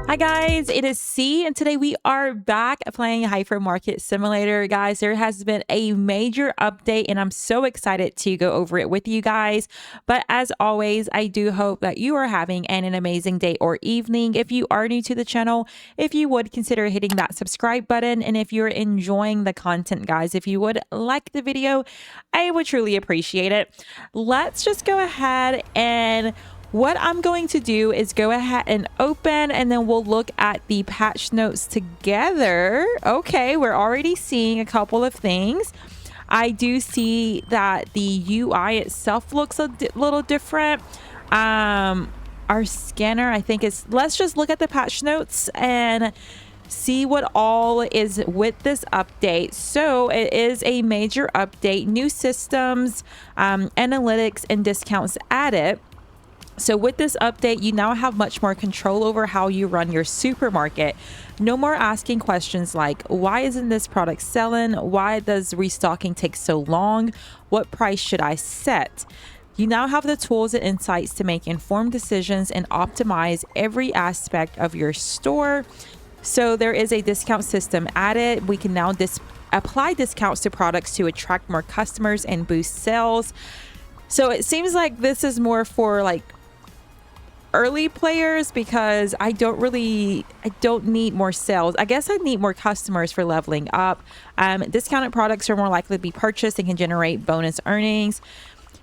Hi guys, it is C, and today we are back playing Hypermarket Simulator. Guys, there has been a major update and I'm so excited to go over it with you guys. But as always, I do hope that you are having an amazing day or evening. If you are new to the channel, if you would consider hitting that subscribe button, and if you're enjoying the content, guys, if you would like the video, I would truly appreciate it. Let's just go ahead and what I'm going to do is go ahead and open, and then we'll look at the patch notes together. Okay, we're already seeing a couple of things. I do see that the UI itself looks a little different. Our scanner, I think, is, let's just look at the patch notes and see what all is with this update. So it is a major update, new systems, analytics, and discounts added. So with this update, you now have much more control over how you run your supermarket. No more asking questions like, why isn't this product selling? Why does restocking take so long? What price should I set? You now have the tools and insights to make informed decisions and optimize every aspect of your store. So there is a discount system added. We can now apply discounts to products to attract more customers and boost sales. So it seems like this is more for like early players, because I don't need more sales. I guess I need more customers for leveling up. Discounted products are more likely to be purchased and can generate bonus earnings.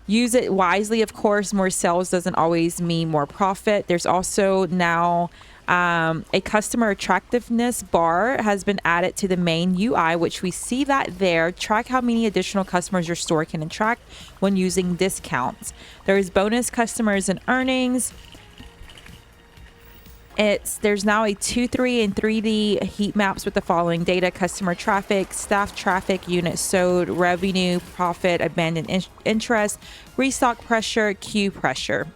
Use it wisely, of course. More sales doesn't always mean more profit. There's also now a customer attractiveness bar has been added to the main UI, which we see that there. Track how many additional customers your store can attract when using discounts. There's bonus customers and earnings. There's now a 2D, and 3D heat maps with the following data: customer traffic, staff traffic, units sold, revenue, profit, abandoned interest, restock pressure, queue pressure.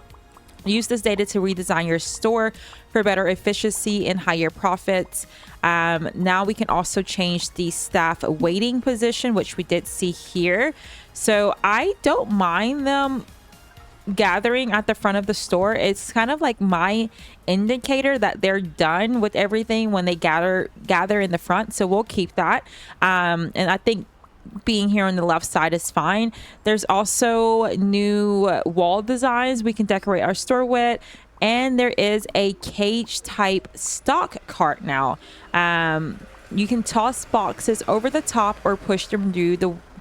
Use this data to redesign your store for better efficiency and higher profits. Now we can also change the staff waiting position, which we did see here. So I don't mind them gathering at the front of the store. It's kind of like my indicator that they're done with everything when they gather in the front. So we'll keep that. And I think being here on the left side is fine. There's also new wall designs we can decorate our store with. And there is a cage type stock cart now. You can toss boxes over the top or push them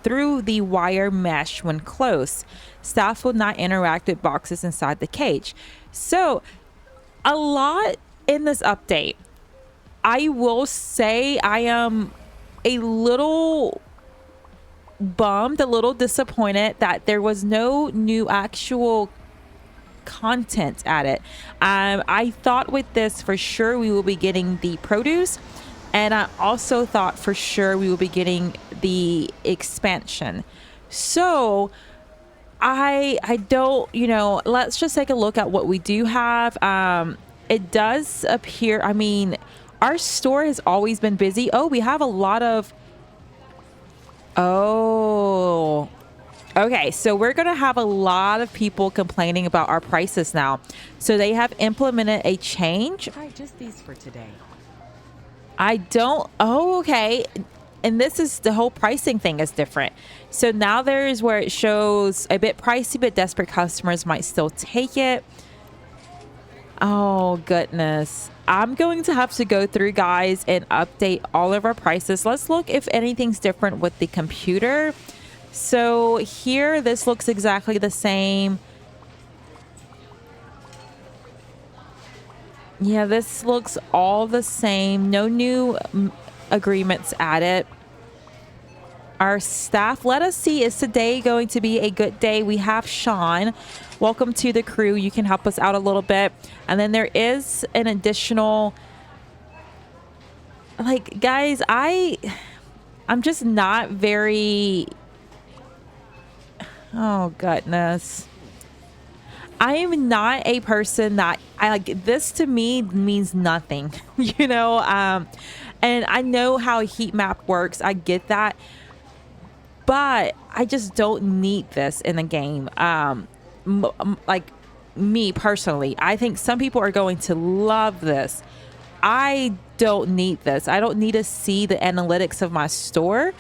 through the wire mesh when close. Staff will not interact with boxes inside the cage. So a lot in this update. I will say I am a little bummed, a little disappointed that there was no new actual content added. I thought with this for sure we will be getting the produce, and I also thought for sure we will be getting the expansion. So I don't, let's just take a look at what we do have. It does appear, I mean, our store has always been busy. Oh, we have a lot of, okay, so we're going to have a lot of people complaining about our prices now. So they have implemented a change. Try just these for today. Okay. And this is the whole pricing thing is different. So now there's where it shows a bit pricey, but desperate customers might still take it. Oh, goodness. I'm going to have to go through, guys, and update all of our prices. Let's look if anything's different with the computer. So here, this looks exactly the same. Yeah, this looks all the same. No new agreements added. Our staff, let us see, is today going to be a good day? We have Sean. Welcome to the crew. You can help us out a little bit. And then there is an additional, like, guys, I'm just not very, oh goodness. I am not a person that I like. This to me means nothing, and I know how a heat map works. I get that, but I just don't need this in the game. Like me personally, I think some people are going to love this. I don't need this. I don't need to see the analytics of my store.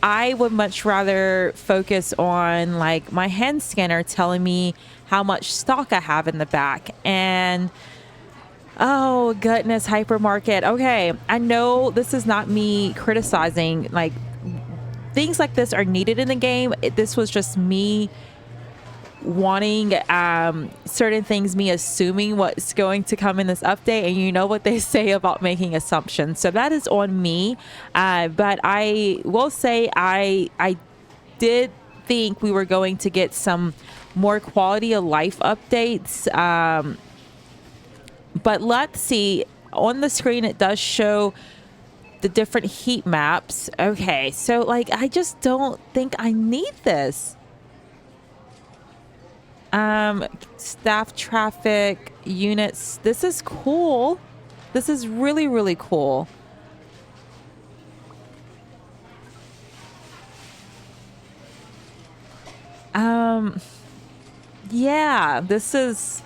I would much rather focus on like my hand scanner telling me how much stock I have in the back. And oh goodness, Hypermarket. Okay, I know this is not me criticizing, like things like this are needed in the game. This was just me wanting certain things, me assuming what's going to come in this update, and you know what they say about making assumptions, so that is on me. But I will say I did think we were going to get some more quality of life updates, but let's see. On the screen it does show the different heat maps. Okay, so like I just don't think I need this. Staff traffic units. This is cool. This is really, really cool. Yeah, this is,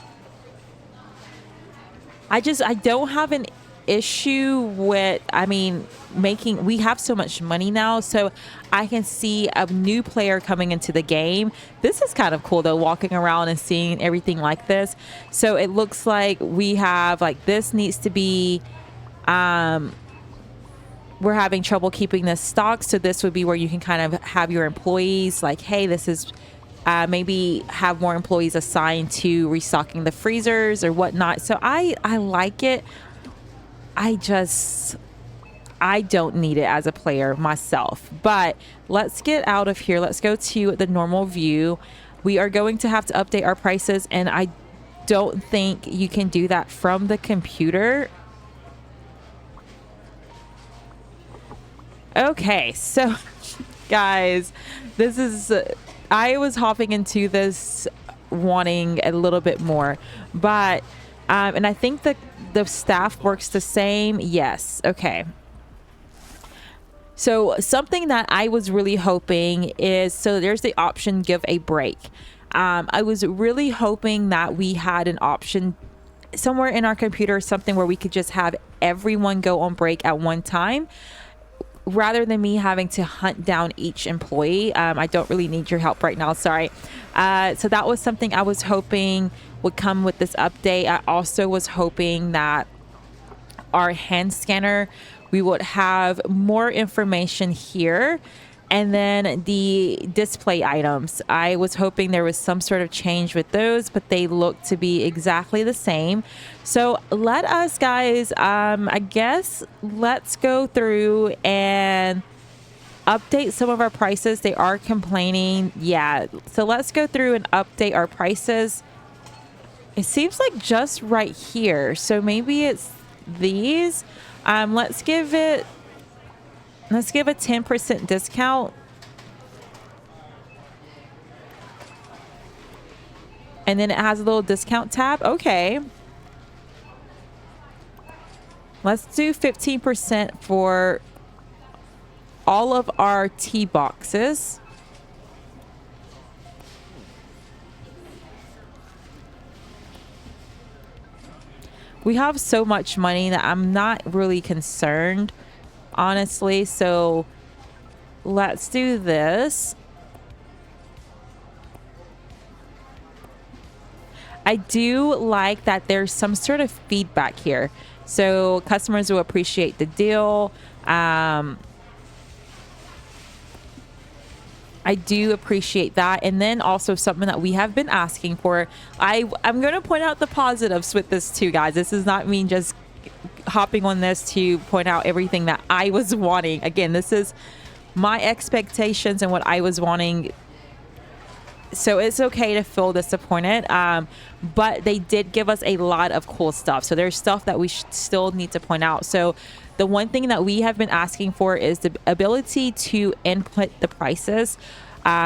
I don't have an issue with, I mean, we have so much money now, so I can see a new player coming into the game. This is kind of cool though, walking around and seeing everything like this. So it looks like we have like, this needs to be, we're having trouble keeping this stock. So this would be where you can kind of have your employees like, hey, this is, maybe have more employees assigned to restocking the freezers or whatnot. So I like it. I don't need it as a player myself. But let's get out of here. Let's go to the normal view. We are going to have to update our prices, and I don't think you can do that from the computer. Okay, so guys, this is, I was hopping into this wanting a little bit more, but and I think that the staff works the same. Yes. Okay. So something that I was really hoping is, so there's the option, give a break. I was really hoping that we had an option somewhere in our computer, something where we could just have everyone go on break at one time, rather than me having to hunt down each employee. I don't really need your help right now. Sorry. So that was something I was hoping would come with this update. I also was hoping that our hand scanner, we would have more information here. And then the display items, I was hoping there was some sort of change with those, but they look to be exactly the same. So let us, guys, I guess let's go through and update some of our prices. They are complaining. Yeah. So let's go through and update our prices. It seems like just right here. So maybe it's these. Let's give a 10% discount. And then it has a little discount tab. Okay. Let's do 15% for all of our tea boxes. We have so much money that I'm not really concerned, honestly. So let's do this. I do like that there's some sort of feedback here, so customers will appreciate the deal. I do appreciate that. And then also something that we have been asking for. I'm going to point out the positives with this too, guys. This is not me just hopping on this to point out everything that I was wanting. Again, this is my expectations and what I was wanting. So it's okay to feel disappointed. But they did give us a lot of cool stuff. So there's stuff that we still need to point out. So the one thing that we have been asking for is the ability to input the prices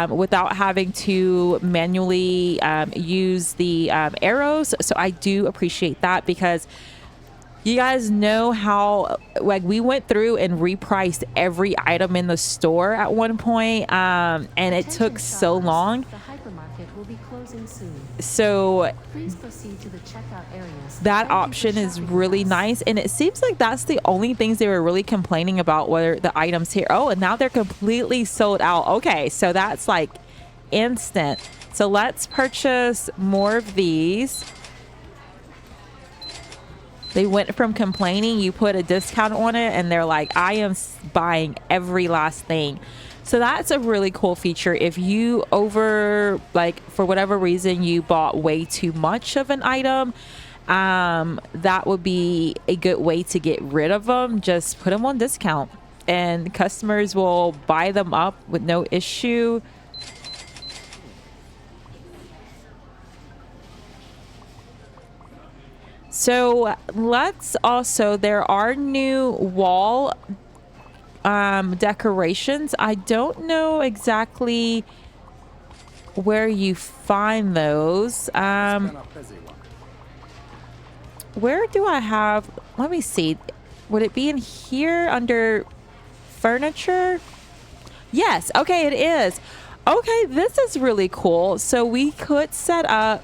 without having to manually use the arrows. So I do appreciate that, because you guys know how, like, we went through and repriced every item in the store at one point, and it took so long. will be closing soon. So Please proceed to the checkout areas. that Thank you for option is shopping with really us. nice, and it seems like that's the only things they were really complaining about were the items here. Oh, and now they're completely sold out. Okay, so that's like instant. So let's purchase more of these. They went from complaining, you put a discount on it, and they're like, I am buying every last thing. So that's a really cool feature. If you like, for whatever reason, you bought way too much of an item, that would be a good way to get rid of them. Just put them on discount, and customers will buy them up with no issue. So let's also, there are new wall decorations. I don't know exactly where you find those. Where do I have, let me see. Would it be in here under furniture? Yes. Okay, it is. Okay, this is really cool. So we could set up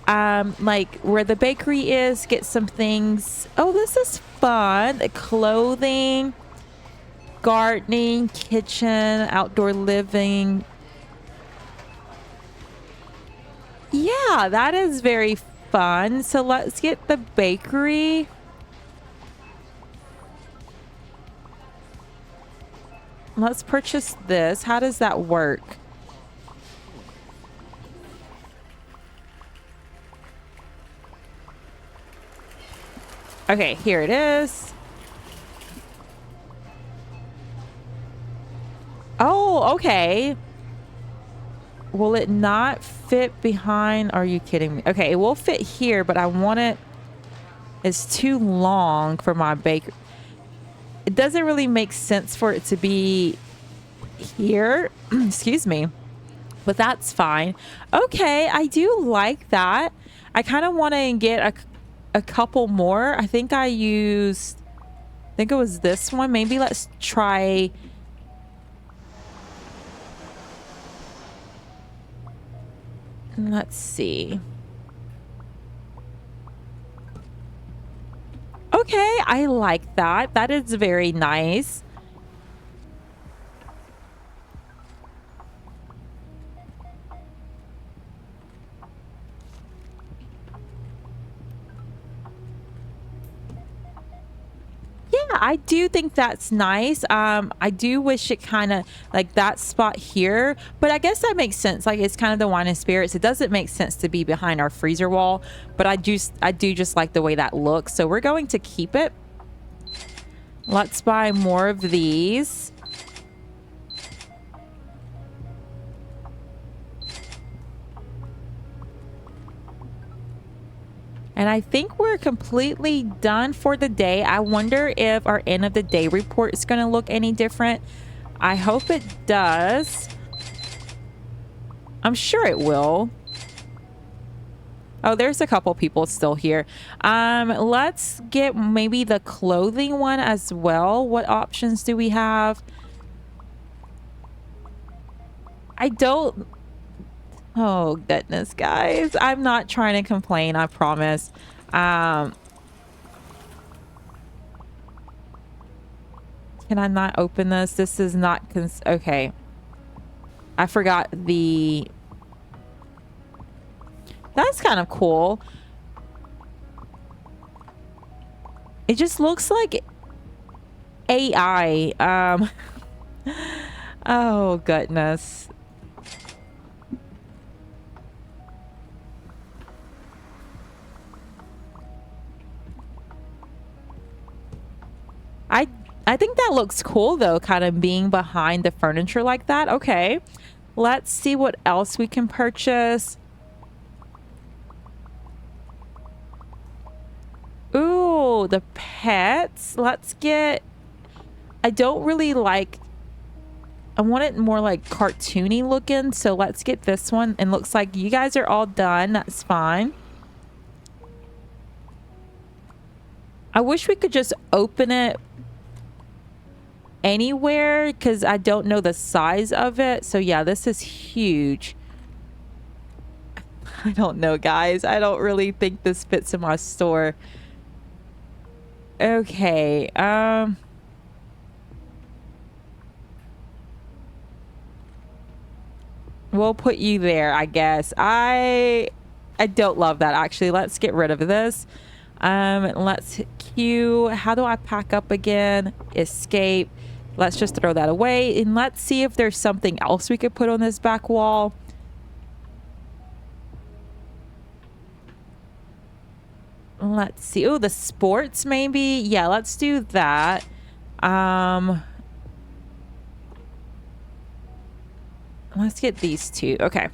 like where the bakery is, get some things. Oh, this is fun. Clothing, gardening, kitchen, outdoor living. Yeah, that is very fun. So let's get the bakery. Let's purchase this. How does that work? Okay, here it is. Oh, okay. Will it not fit behind? Are you kidding me? Okay, it will fit here, but I want it. It's too long for my baker. It doesn't really make sense for it to be here. Excuse me. But that's fine. Okay, I do like that. I kind of want to get a couple more. I think it was this one. Maybe let's try. Let's see. Okay, I like that. That is very nice. I do think that's nice. I do wish it kind of like that spot here, but I guess that makes sense. Like, it's kind of the wine and spirits. It doesn't make sense to be behind our freezer wall, but I do just like the way that looks. So we're going to keep it. Let's buy more of these. And I think we're completely done for the day. I wonder if our end of the day report is going to look any different. I hope it does. I'm sure it will. Oh, there's a couple people still here. Let's get maybe the clothing one as well. What options do we have? Oh, goodness, guys. I'm not trying to complain, I promise. Can I not open this? This is not... Okay. I forgot the... That's kind of cool. It just looks like AI. Oh, goodness. I think that looks cool, though, kind of being behind the furniture like that. Okay. Let's see what else we can purchase. Ooh, the pets. Let's get... I don't really like... I want it more like cartoony looking, so let's get this one. And looks like you guys are all done. That's fine. I wish we could just open it anywhere because I don't know the size of it. So yeah, this is huge. I don't know, guys. I don't really think this fits in my store. Okay. We'll put you there, I guess. I don't love that, actually. Let's get rid of this. Let's hit Q. How do I pack up again? Escape. Let's just throw that away. And let's see if there's something else we could put on this back wall. Let's see. Oh, the sports, maybe? Yeah, let's do that. Let's get these two. Okay.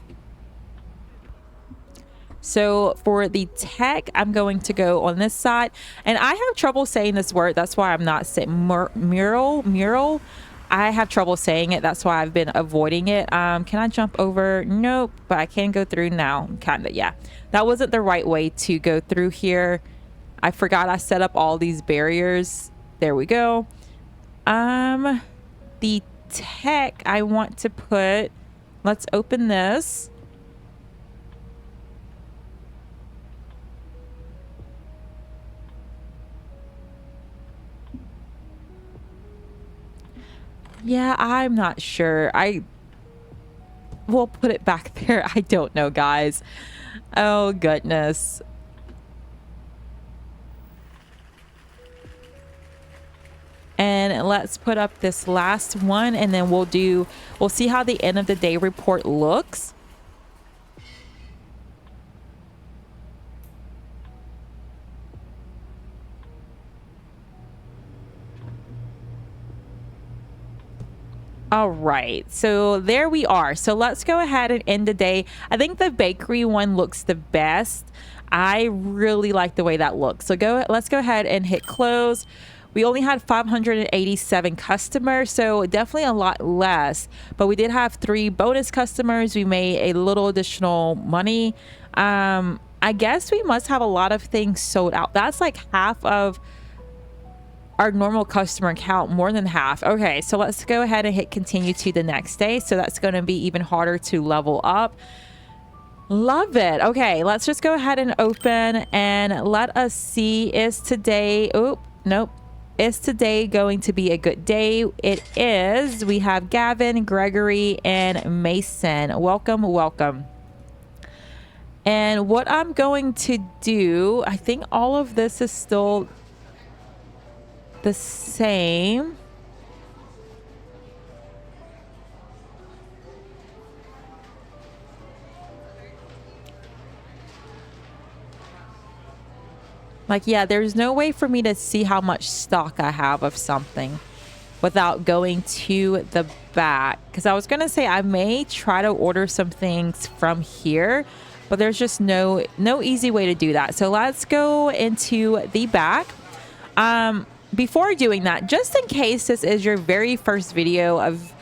So for the tech, I'm going to go on this side. And I have trouble saying this word. That's why I'm not saying mural. I have trouble saying it. That's why I've been avoiding it. Can I jump over? Nope, but I can go through now. Kind of, yeah. That wasn't the right way to go through here. I forgot I set up all these barriers. There we go. The tech I want to put, let's open this. Yeah, I'm not sure. We'll put it back there. I don't know, guys. Oh, goodness. And let's put up this last one, and then we'll see how the end of the day report looks. All right, so there we are. So let's go ahead and end the day. I think the bakery one looks the best. I really like the way that looks. So let's go ahead and hit close. We only had 587 customers, so definitely a lot less. But we did have 3 bonus customers. We made a little additional money. I guess we must have a lot of things sold out. That's like half of our normal customer count, more than half. Okay, so let's go ahead and hit continue to the next day. So that's going to be even harder to level up. Love it. Okay, let's just go ahead and open and let us see. Is today, oh, nope. Is today going to be a good day? It is. We have Gavin, Gregory, and Mason. Welcome, welcome. And what I'm going to do, I think all of this is still the same. Like, yeah, there's no way for me to see how much stock I have of something without going to the back. Because I was going to say I may try to order some things from here, but there's just no easy way to do that. So let's go into the back. Before doing that, just in case this is your very first video of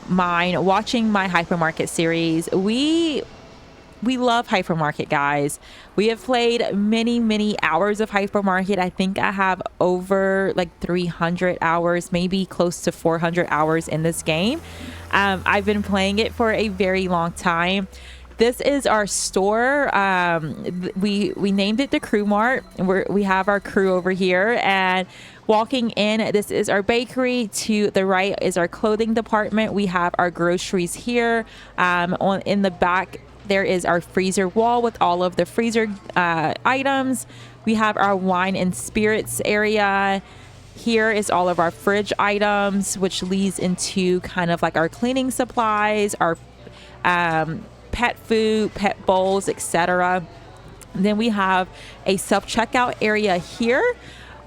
mine watching my Hypermarket series, we love Hypermarket, guys. We have played many hours of Hypermarket. I think I have over like 300 hours, maybe close to 400 hours in this game. I've been playing it for a very long time. This is our store. We named it the Crew Mart. We have our crew over here, and walking in, this is our bakery. To the right is our clothing department. We have our groceries here. In the back, there is our freezer wall with all of the freezer items. We have our wine and spirits area. Here is all of our fridge items, which leads into kind of like our cleaning supplies, our pet food, pet bowls, etc. Then we have a self-checkout area here.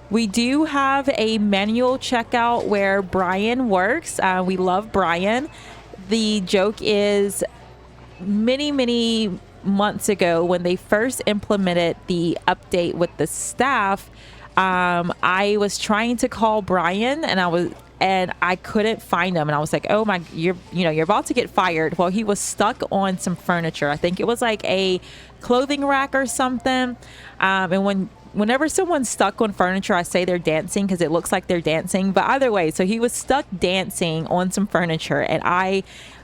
We do have a manual checkout where Brian works. We love Brian. The joke is many months ago when they first implemented the update with the staff, I was trying to call Brian and I couldn't find him, and I was like, oh my, you're about to get fired. Well, he was stuck on some furniture. I think it was like a clothing rack or something. And whenever someone's stuck on furniture, I say they're dancing because it looks like they're dancing. But either way, so he was stuck dancing on some furniture, and I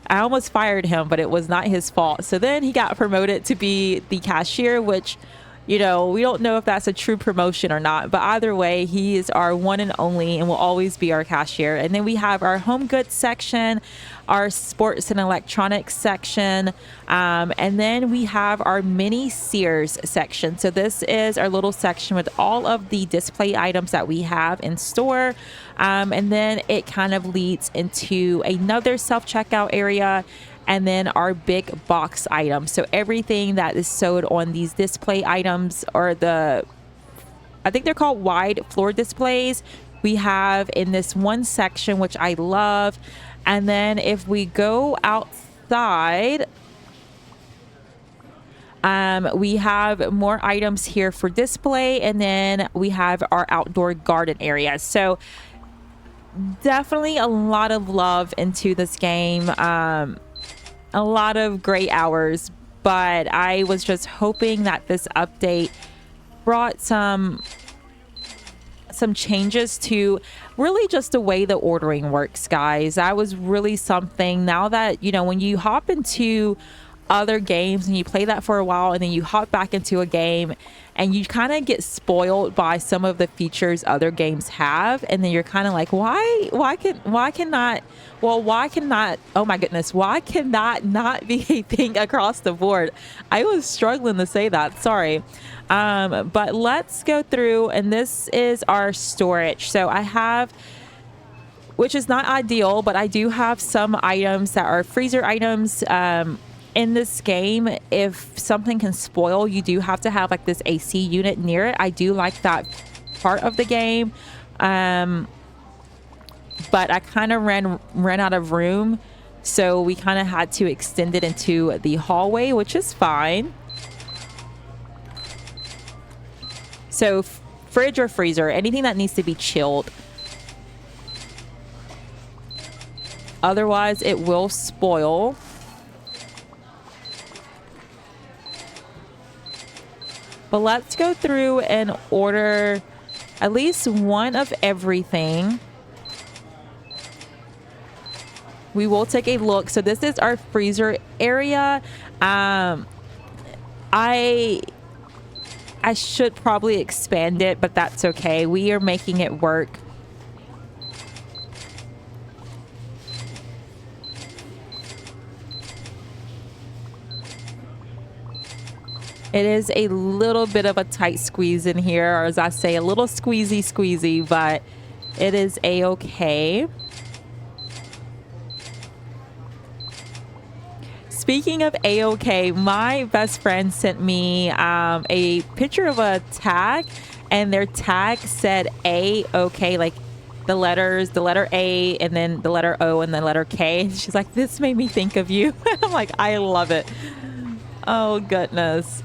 I almost fired him, but it was not his fault. So then he got promoted to be the cashier, which, you know, we don't know if that's a true promotion or not, but either way, he is our one and only and will always be our cashier. And then we have our home goods section, our sports and electronics section, and then we have our mini Sears section. So this is our little section with all of the display items that we have in store. And then it kind of leads into another self-checkout area, and then our big box items. So everything that is sold on these display items, or I think they're called wide floor displays, we have in this one section, which I love. And then if we go outside, we have more items here for display, and then we have our outdoor garden area. So definitely a lot of love into this game. A lot of great hours, but I was just hoping that this update brought some changes to really just the way the ordering works, guys. That was really something. Now that, you know, when you hop into other games and you play that for a while, and then you hop back into a game and you kind of get spoiled by some of the features other games have, and then you're kind of like, why cannot oh my goodness, why cannot not be a thing across the board? I was struggling to say that, sorry. But let's go through, and this is our storage. So I have, which is not ideal, but I do have some items that are freezer items. In this game, if something can spoil, you do have to have like this AC unit near it. I do like that part of the game. But I kind of ran out of room, so we kind of had to extend it into the hallway, which is fine. So fridge or freezer, anything that needs to be chilled. Otherwise, it will spoil. But let's go through and order at least one of everything. We will take a look. So this is our freezer area. I should probably expand it, but that's okay. We are making it work. It is a little bit of a tight squeeze in here, or as I say, a little squeezy, but it is a-okay. Speaking of a-okay, my best friend sent me a picture of a tag, and their tag said a-okay, like the letter A, and then the letter O, and the letter K. And she's like, this made me think of you. I'm like, I love it. Oh, goodness.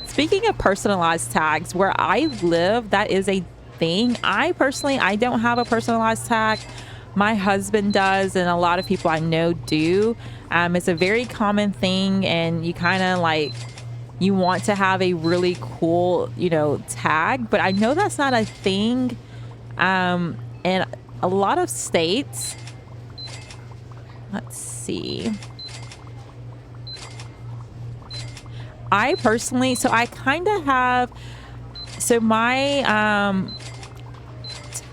Speaking of personalized tags, where I live, that is a thing. I don't have a personalized tag. My husband does, and a lot of people I know do. It's a very common thing, and you kind of like, you want to have a really cool, you know, tag, but I know that's not a thing in a lot of states. Let's see. I personally, so I kind of have, so my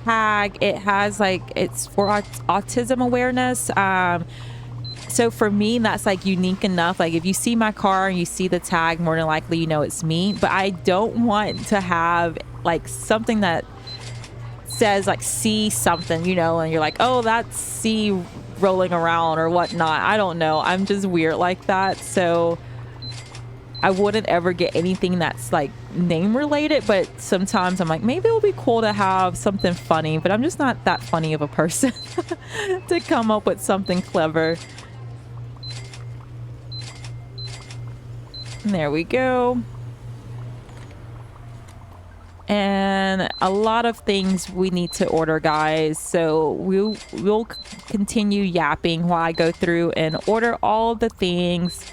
tag, it has like, it's for autism awareness. So for me, that's like unique enough. Like if you see my car and you see the tag, more than likely you know it's me. But I don't want to have like something that says like see something, you know, and you're like, oh, that's C rolling around or whatnot. I don't know. I'm just weird like that. So I wouldn't ever get anything that's like name related, but sometimes I'm like, maybe it'll be cool to have something funny, but I'm just not that funny of a person to come up with something clever. And there we go. And a lot of things we need to order, guys. So we'll continue yapping while I go through and order all the things.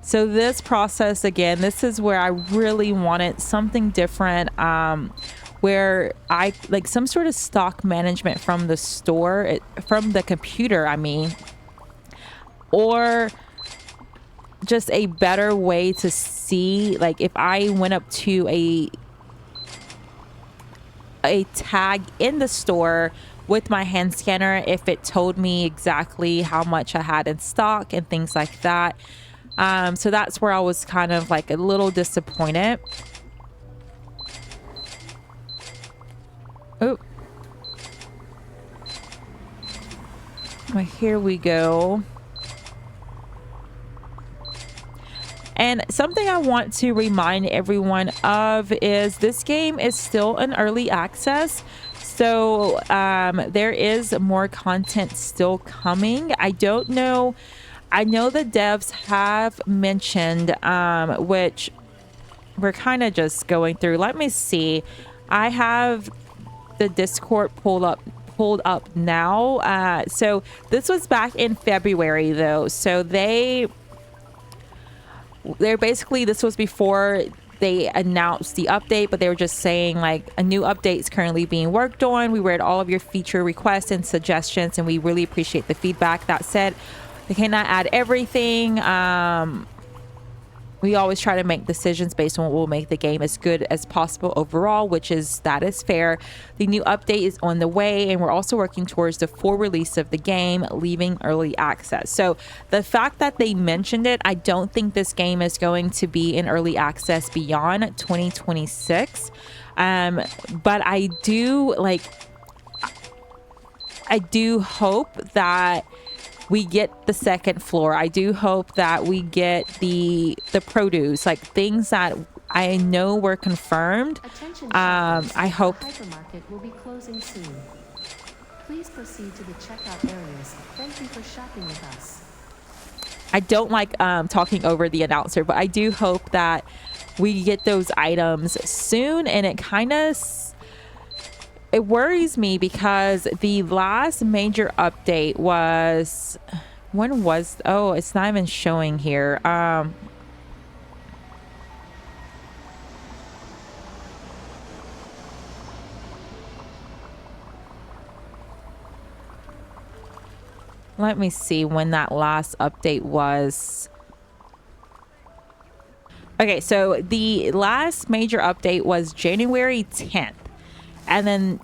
So this process, again, this is where I really wanted something different, where I like some sort of stock management from the store, from the computer, I mean, or just a better way to see, like if I went up to a tag in the store with my hand scanner, if it told me exactly how much I had in stock and things like that. So that's where I was kind of like a little disappointed. Oh, well, here we go. And something I want to remind everyone of is this game is still in early access. So there is more content still coming. I don't know. I know the devs have mentioned, which we're kind of just going through. Let me see. I have the Discord pulled up now. So this was back in February though. So they're basically, this was before they announced the update, but they were just saying like a new update is currently being worked on. We read all of your feature requests and suggestions, and we really appreciate the feedback. That said, they cannot add everything. We always try to make decisions based on what will make the game as good as possible overall, that is fair. The new update is on the way, and we're also working towards the full release of the game, leaving early access. So the fact that they mentioned it, I don't think this game is going to be in early access beyond 2026. But I do hope that we get the second floor. I do hope that we get the produce, like things that I know were confirmed. Attention, I hope. The hypermarket will be closing soon. Please proceed to the checkout areas. Thank you for shopping with us. I don't like talking over the announcer, but I do hope that we get those items soon. And it worries me because the last major update was, it's not even showing here. Let me see when that last update was. Okay, so the last major update was January 10th. And then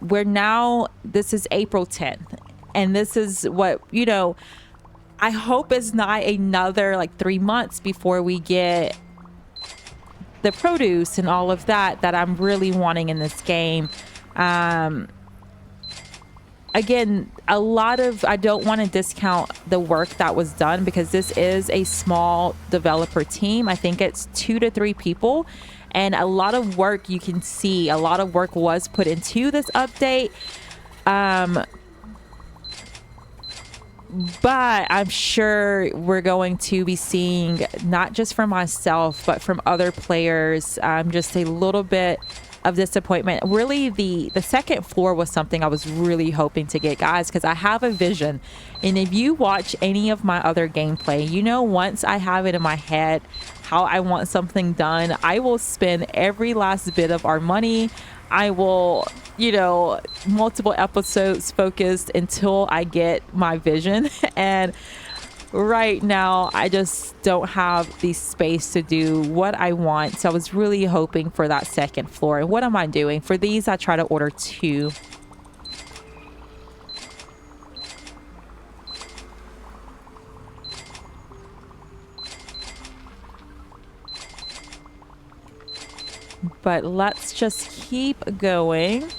this is April 10th. And this is what, I hope is not another like 3 months before we get the produce and all of that I'm really wanting in this game. Again, I don't want to discount the work that was done because this is a small developer team. I think it's 2 to 3 people. And a lot of work, you can see a lot of work was put into this update. But I'm sure we're going to be seeing, not just from myself, but from other players, just a little bit of disappointment. Really, the second floor was something I was really hoping to get, guys, because I have a vision. And if you watch any of my other gameplay, once I have it in my head how I want something done, I will spend every last bit of our money. I will, multiple episodes focused until I get my vision. And right now, I just don't have the space to do what I want. So I was really hoping for that second floor. And what am I doing? For these, I try to order 2. But let's just keep going.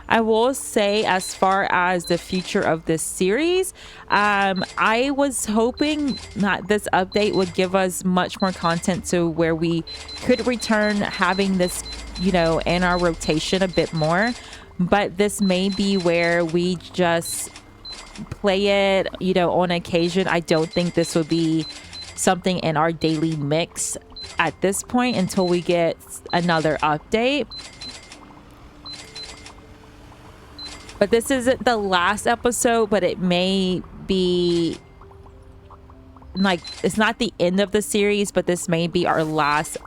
I will say, as far as the future of this series, I was hoping that this update would give us much more content to where we could return having this, in our rotation a bit more. But this may be where we just play it, on occasion. I don't think this would be something in our daily mix at this point until we get another update. But this isn't the last episode, but it may be like, it's not the end of the series, but this may be our last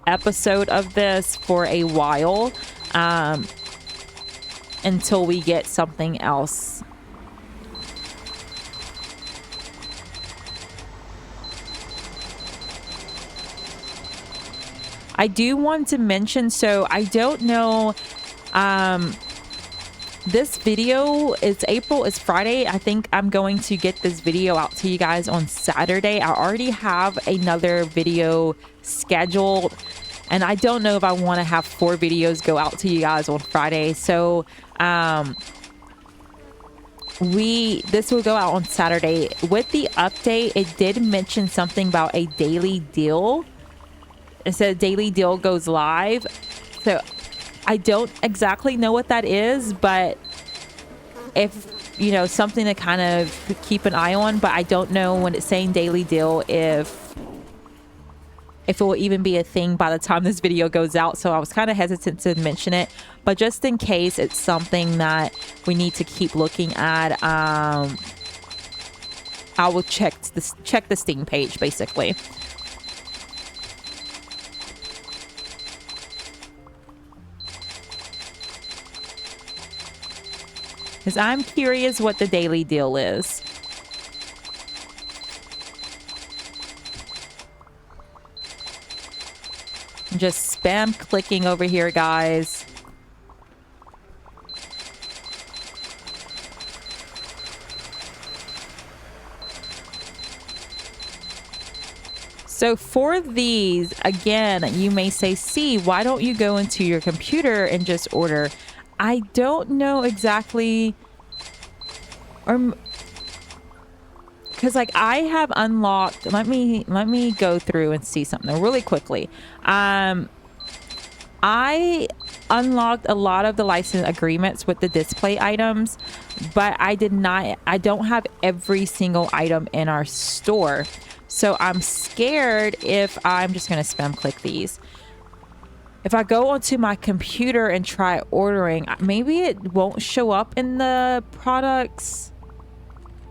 episode of this for a while, until we get something else. I do want to mention, so I don't know, this video is April, it's Friday. I think I'm going to get this video out to you guys on Saturday. I already have another video scheduled, and I don't know if I want to have 4 videos go out to you guys on Friday. So this will go out on Saturday. With the update, it did mention something about a daily deal. It said daily deal goes live. So I don't exactly know what that is, but if, you know, something to kind of keep an eye on. But I don't know when it's saying daily deal if it will even be a thing by the time this video goes out. So I was kind of hesitant to mention it, but just in case it's something that we need to keep looking at, I will check the Steam page basically. Because I'm curious what the daily deal is. Just spam clicking over here, guys. So for these, again, you may say, see, why don't you go into your computer and just order? I don't know exactly, or because like I have unlocked, let me go through and see something really quickly. I unlocked a lot of the license agreements with the display items, but I don't have every single item in our store. So I'm scared if I'm just going to spam click these. If I go onto my computer and try ordering, maybe it won't show up in the products.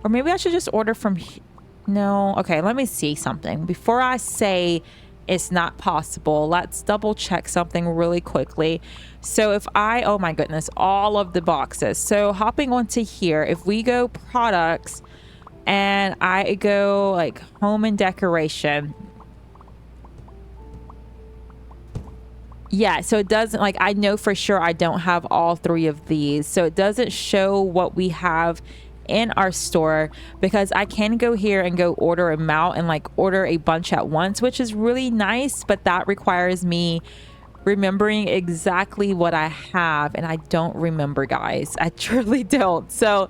Or maybe I should just order from... No. Okay, let me see something. Before I say it's not possible, let's double check something really quickly. So if I... Oh my goodness, all of the boxes. So hopping onto here, if we go products and I go like home and decoration... Yeah, so it doesn't, like, I know for sure I don't have all 3 of these. So it doesn't show what we have in our store, because I can go here and go order them out and like order a bunch at once, which is really nice. But that requires me remembering exactly what I have. And I don't remember, guys. I truly don't. So,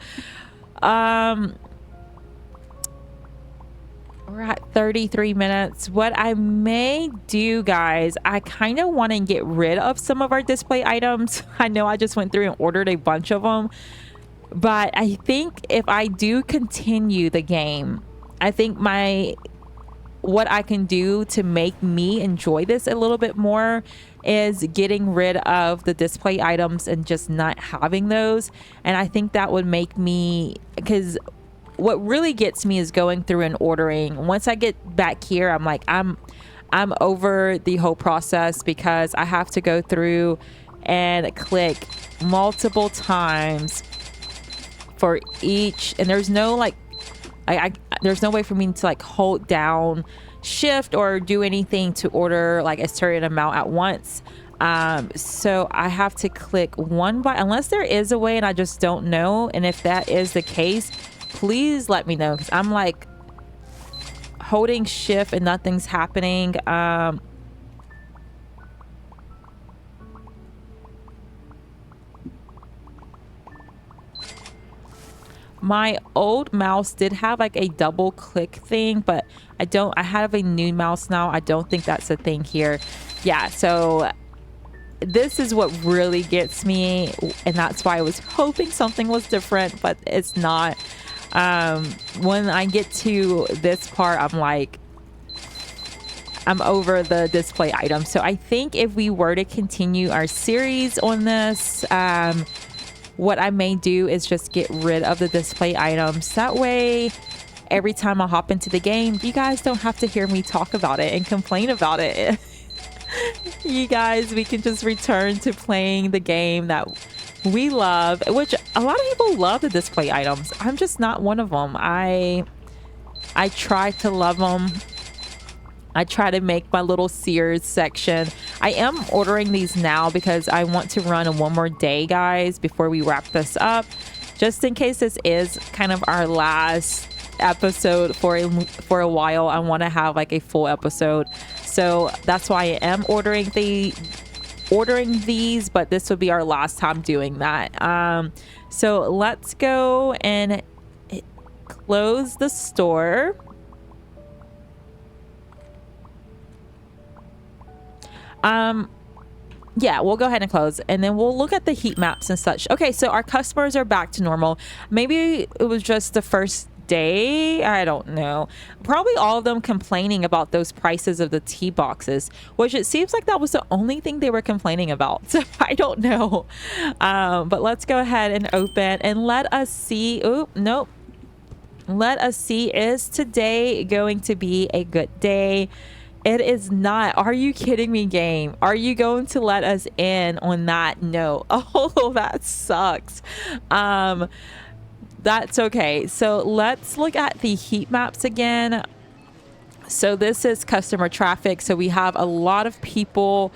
we're at 33 minutes. What I may do, guys, I kind of want to get rid of some of our display items. I know I just went through and ordered a bunch of them, but I think if I do continue the game, I think what I can do to make me enjoy this a little bit more is getting rid of the display items and just not having those. And I think that would make me, because what really gets me is going through and ordering. Once I get back here, I'm like, I'm over the whole process, because I have to go through and click multiple times for each, and there's no like there's no way for me to like hold down shift or do anything to order like a certain amount at once. So I have to click one by, unless there is a way and I just don't know. And if that is the case, please let me know, because I'm like holding shift and nothing's happening. My old mouse did have like a double click thing, but I have a new mouse now. I don't think that's a thing here. Yeah, so this is what really gets me, and that's why I was hoping something was different, but it's not. When I get to this part, I'm like, I'm over the display item. So I think if we were to continue our series on this, what I may do is just get rid of the display items. That way, every time I hop into the game, you guys don't have to hear me talk about it and complain about it. You guys, we can just return to playing the game that we love, which a lot of people love the display items. I'm just not one of them. I try to love them. I try to make my little Sears section. I am ordering these now because I want to run one more day, guys, before we wrap this up. Just in case this is kind of our last episode for a while, I want to have like a full episode. So that's why I am ordering these, but this will be our last time doing that. So let's go and close the store. Yeah, we'll go ahead and close, and then we'll look at the heat maps and such. Okay, so our customers are back to normal. Maybe it was just the first day, I don't know. Probably all of them complaining about those prices of the tea boxes, which it seems like that was the only thing they were complaining about. So I don't know. But let's go ahead and open and let us see. Oh, nope. Let us see, is today going to be a good day? It is not. Are you kidding me, game? Are you going to let us in on that note? Oh, that sucks. That's okay. So let's look at the heat maps again. So this is customer traffic. So we have a lot of people,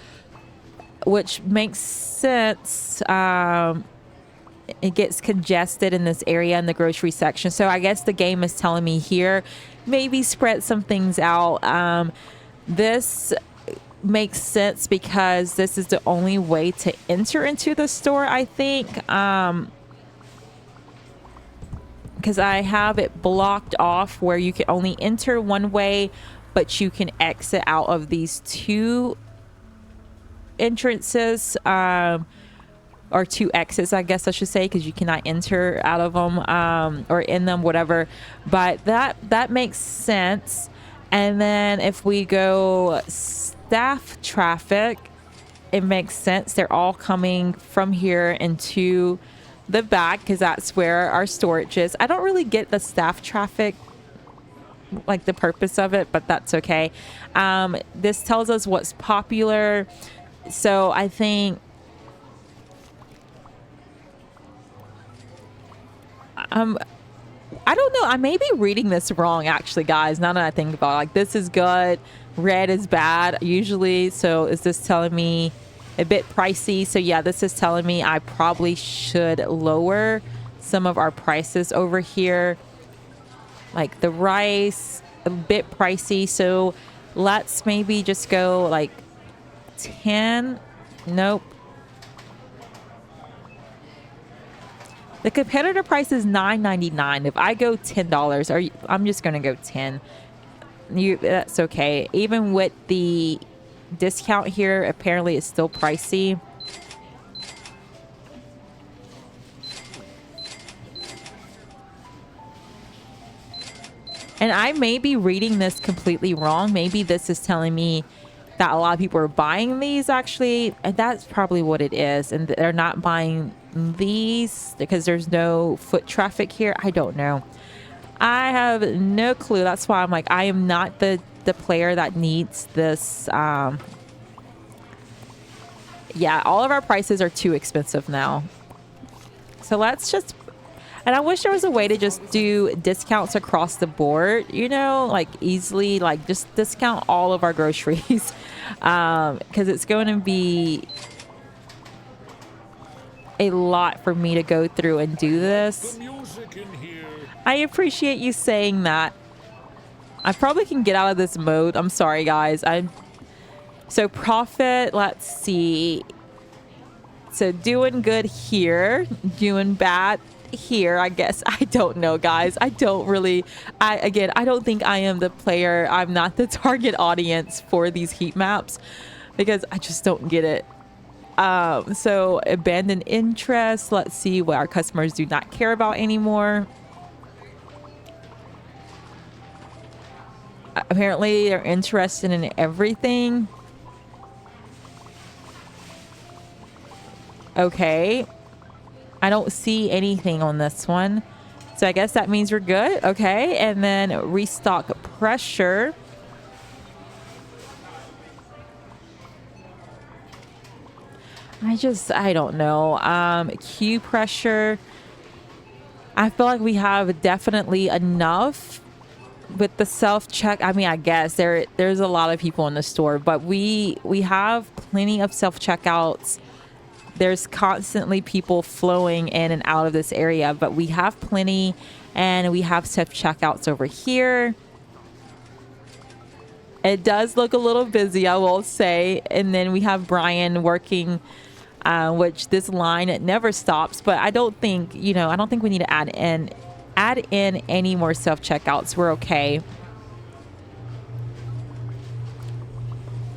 which makes sense. It gets congested in this area in the grocery section. So I guess the game is telling me here, maybe spread some things out. This makes sense because this is the only way to enter into the store, I think. Because I have it blocked off where you can only enter one way, but you can exit out of these two entrances, or two exits, I guess I should say, because you cannot enter out of them or in them, whatever. But that makes sense. And then if we go staff traffic, it makes sense. They're all coming from here into the back because that's where our storage is. I don't really get the staff traffic, like the purpose of it, but that's okay. This tells us what's popular. So I think I don't know. I may be reading this wrong, actually, guys. Now that I think about it, like, this is good. Red is bad, usually. So is this telling me a bit pricey? So yeah, this is telling me I probably should lower some of our prices over here. Like the rice, a bit pricey. So let's maybe just go like 10. Nope. The competitor price is $9.99. If I go $10, I'm just gonna go 10. That's okay. Even with the discount here, apparently it's still pricey. And I may be reading this completely wrong. Maybe this is telling me that a lot of people are buying these, actually, and that's probably what it is. And they're not buying these because there's no foot traffic here. I don't know. I have no clue. That's why I'm like, I am not the player that needs this. Yeah, all of our prices are too expensive now. So let's just, and I wish there was a way to just do discounts across the board, you know, like easily, like just discount all of our groceries. Because it's going to be a lot for me to go through and do this. I appreciate you saying that. I probably can get out of this mode. I'm sorry, guys. So profit, let's see. So doing good here, doing bad here, I guess. I don't know, guys. I don't think I am the player. I'm not the target audience for these heat maps because I just don't get it. So abandoned interest. Let's see what our customers do not care about anymore. Apparently they're interested in everything. Okay. I don't see anything on this one. So I guess that means we're good. Okay. And then restock pressure. I don't know. Queue pressure. I feel like we have definitely enough with the self-check. I mean, I guess there's a lot of people in the store, but we have plenty of self-checkouts. There's constantly people flowing in and out of this area, but we have plenty, and we have self-checkouts over here. It does look a little busy, I will say. And then we have Brian working, which this line, it never stops. But I don't think, I don't think we need to add in any more self-checkouts. We're okay.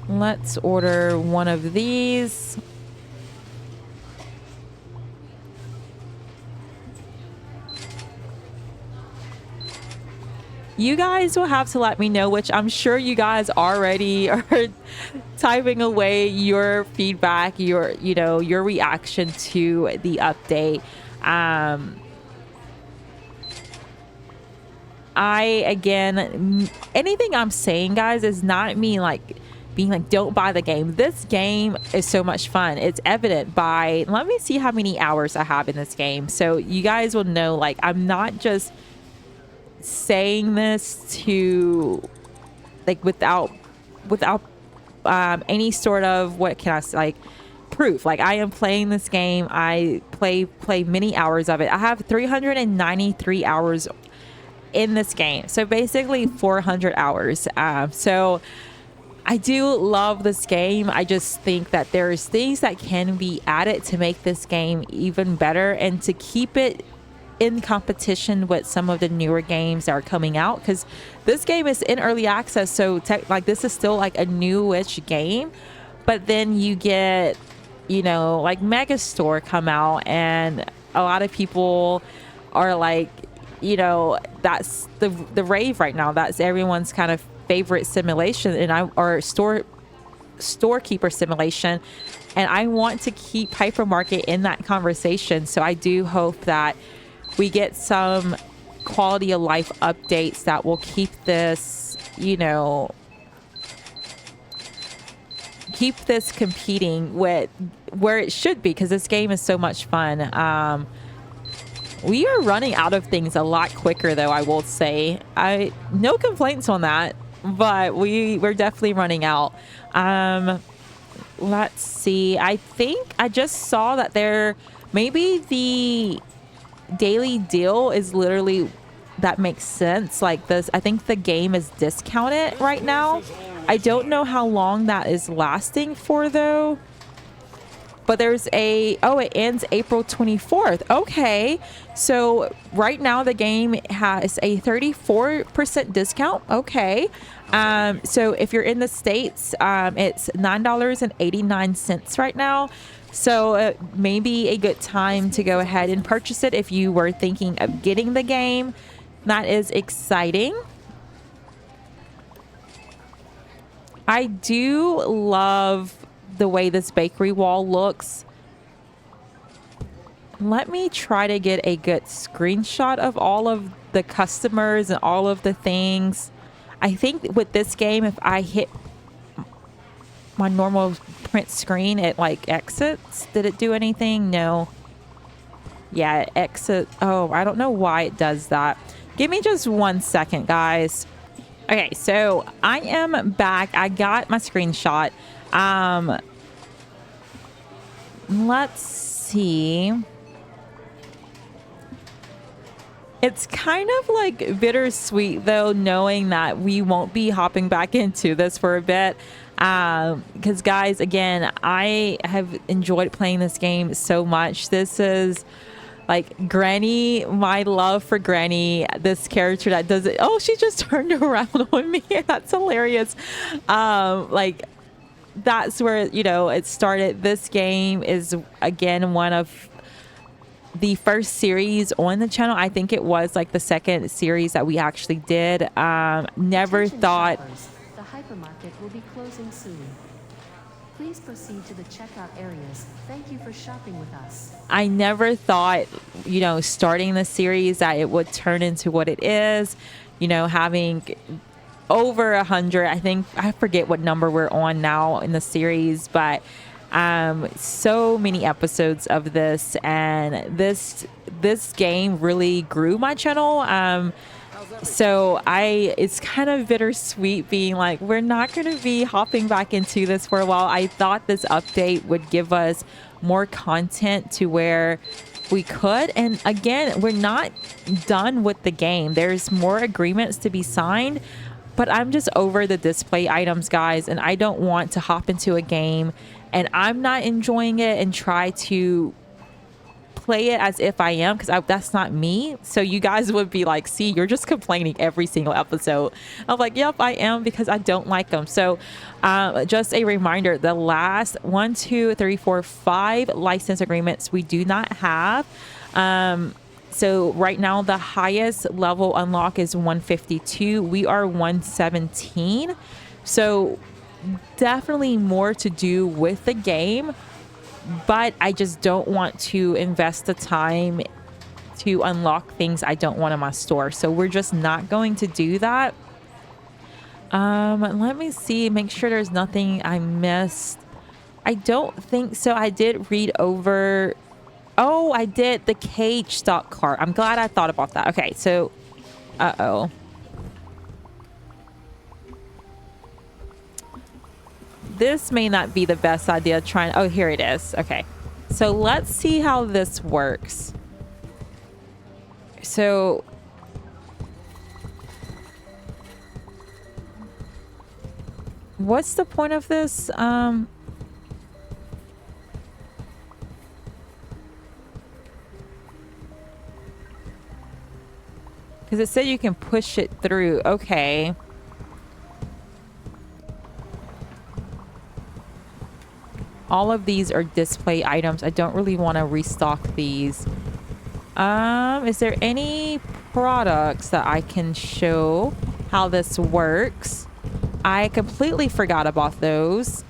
Let's order one of these. You guys will have to let me know, which I'm sure you guys already are typing away your feedback, your reaction to the update. Anything I'm saying, guys, is not me being like, don't buy the game. This game is so much fun. It's evident by, let me see how many hours I have in this game. So you guys will know, I'm not just saying this to without any sort of, what can I say, proof. I am playing this game. I play many hours of it. I have 393 hours in this game, so basically 400 hours. So I do love this game. I just think that there's things that can be added to make this game even better and to keep it in competition with some of the newer games that are coming out, because this game is in early access, so this is still a newish game. But then you get Megastore come out, and a lot of people are that's the rave right now. That's everyone's kind of favorite simulation, or storekeeper simulation, and I want to keep Hypermarket in that conversation. So I do hope that we get some quality of life updates that will keep this, keep this competing with where it should be, because this game is so much fun. We are running out of things a lot quicker, though, I will say. No complaints on that, but we're definitely running out. Let's see. I think I just saw that maybe the daily deal is literally, that makes sense. I think the game is discounted right now. I don't know how long that is lasting for, though. But there's it ends April 24th. Okay. So right now the game has a 34% discount. Okay. So if you're in the States, it's $9.89 right now. So it may be a good time to go ahead and purchase it if you were thinking of getting the game. That is exciting. I do love the way this bakery wall looks. Let me try to get a good screenshot of all of the customers and all of the things. I think with this game, if I hit my normal print screen, it exits. Did it do anything? No. Yeah, it exit. Oh, I don't know why it does that. Give me just 1 second, guys. Okay, so I am back. I got my screenshot. Let's see. It's kind of bittersweet, though, knowing that we won't be hopping back into this for a bit. Because, guys, again, I have enjoyed playing this game so much. This is Granny, my love for Granny, this character that does it. Oh, she just turned around on me. That's hilarious. That's where, it started. This game is, again, one of the first series on the channel. I think it was the second series that we actually did. Never Attention thought. shoppers. The hypermarket will be closing soon. Please proceed to the checkout areas. Thank you for shopping with us. I never thought, starting the series that it would turn into what it is, having over 100. I think I forget what number we're on now in the series, but so many episodes of this, and this game really grew my channel. So it's kind of bittersweet being like, we're not going to be hopping back into this for a while. I thought this update would give us more content to where we could. And again, we're not done with the game. There's more agreements to be signed, but I'm just over the display items, guys. And I don't want to hop into a game and I'm not enjoying it and try to play it as if I am, because that's not me. So you guys would be like, see, you're just complaining every single episode. I'm like, yep, I am, because I don't like them. So just a reminder, the last 1, 2, 3, 4, 5 license agreements we do not have. So right now the highest level unlock is 152. We are 117. So definitely more to do with the game, but I just don't want to invest the time to unlock things I don't want in my store. So we're just not going to do that. Let me see, make sure there's nothing I missed. I don't think so. I did read over. Oh, I did the cage stock cart. I'm glad I thought about that. Okay, so this may not be the best idea trying. Oh, here it is. Okay, so let's see how this works. So what's the point of this? Because it said you can push it through. Okay. All of these are display items. I don't really want to restock these. Is there any products that I can show how this works? I completely forgot about those.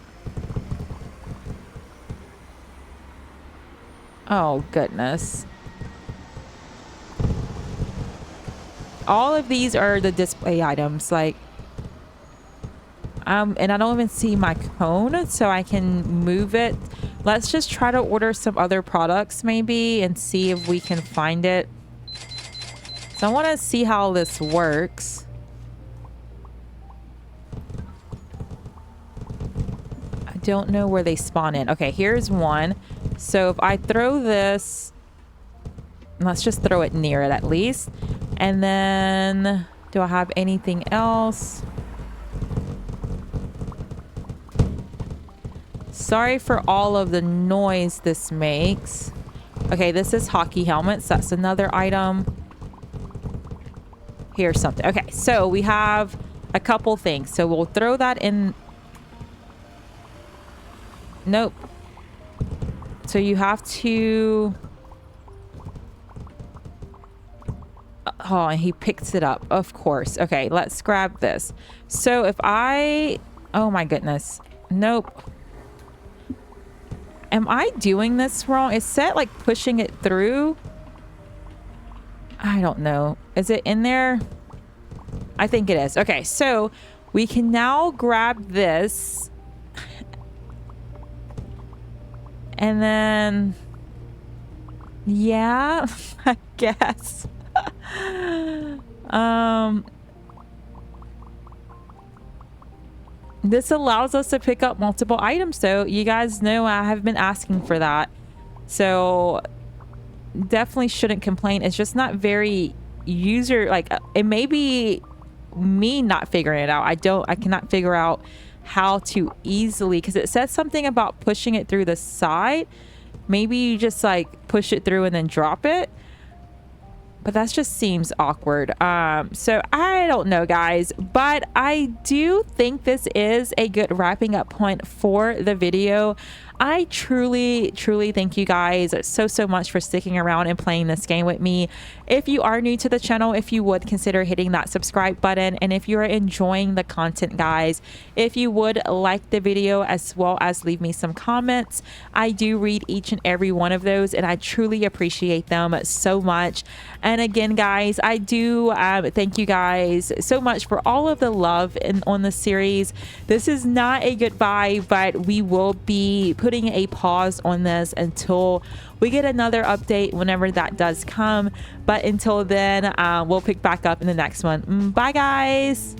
Oh, goodness. All of these are the display items, like, and I don't even see my cone, so I can move it. Let's just try to order some other products maybe and see if we can find it. So I want to see how this works. I don't know where they spawn in. Okay, here's one. So if I throw this, let's just throw it near it at least. And then, do I have anything else? Sorry for all of the noise this makes. Okay, this is hockey helmets. That's another item. Here's something. Okay, so we have a couple things. So we'll throw that in. Nope. So you have to... Oh, and he picks it up, of course. Okay, let's grab this. So if I... Oh my goodness. Nope. Am I doing this wrong? It said like pushing it through. I don't know. Is it in there? I think it is. Okay, so we can now grab this. And then... Yeah, I guess. This allows us to pick up multiple items, so you guys know I have been asking for that, so definitely shouldn't complain. It's just not very user, like, it may be me not figuring it out. I cannot figure out how to easily, because it says something about pushing it through the side. Maybe you just like push it through and then drop it. But that just seems awkward. So I don't know, guys, but I do think this is a good wrapping up point for the video. I truly, truly thank you guys so much for sticking around and playing this game with me. If you are new to the channel, if you would consider hitting that subscribe button, and if you're enjoying the content, guys, if you would like the video as well as leave me some comments. I do read each and every one of those, and I truly appreciate them so much. And again, guys, I do thank you guys so much for all of the love on the series. This is not a goodbye, but we will be putting a pause on this until we get another update whenever that does come. But until then, we'll pick back up in the next one. Bye, guys.